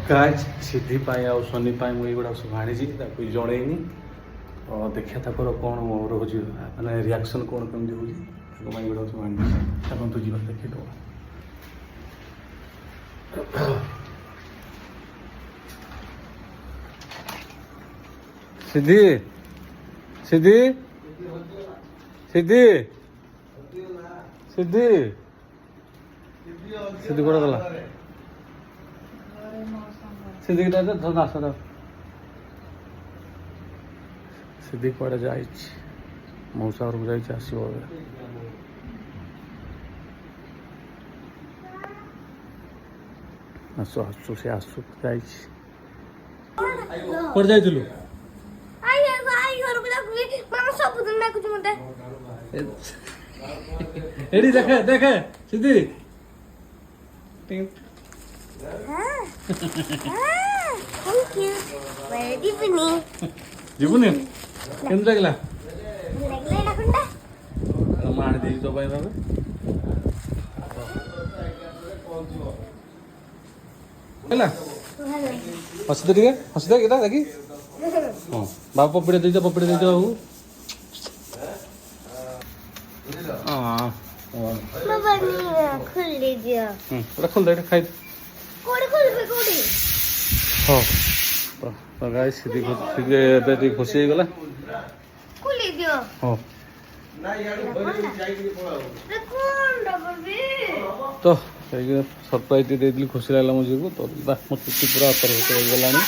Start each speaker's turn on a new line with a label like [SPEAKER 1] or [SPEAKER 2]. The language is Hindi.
[SPEAKER 1] गाइस सिद्धि पाई आ सनी पाई मुझे गुड़ा सब आनी जनईनी देखिए तापर कौन रोज मैंने रिएक्शन कौन कमी हो गुड़ा सब आनी तो जीवन देखिए सिद्धि सिद्धि सिद्धि सिद्धि सिद्धि कौन गला सिद्धि धर आस सिद्धि कड़े जा मौसा घर को जा आसो आसु से आसु जा जाइलु एडी देखे देखे सिद्धि
[SPEAKER 2] Thank you. Very funny.
[SPEAKER 1] जीवनी केंद्र लगला
[SPEAKER 2] लगले रखुंडा
[SPEAKER 1] मार दी तो भाई बाबा ହେଲା ହସି ଦେ ଟିକେ ହସି ଦେ କେଟା ଦେଖି ହଁ ବାବା ପପିଡେ ଦେଇଛ ବାବୁ ହଁ
[SPEAKER 2] बाबा ने खोल दीजिए
[SPEAKER 1] ଏଟା ଖୋଲ ଦେ ଏଟା ଖାଇ
[SPEAKER 2] कोड़ी खोल कोड़ी
[SPEAKER 1] ହଁ ତ ଗାଇସ୍ ସିଧି ଟିକେ ଏବେ ଟିକେ ଖୁସି ହେଇଗଲା
[SPEAKER 2] खोल दियो
[SPEAKER 1] ହଁ
[SPEAKER 2] कौन डबल बी
[SPEAKER 1] ତ सरप्राइज ଦେଇଥିଲି ଖୁସି ଲାଗିଲା ମୋ ଝିଅକୁ ତ ମୋ ଚୁଟି ପୁରା ଅତର ହେଇଗଲାଣି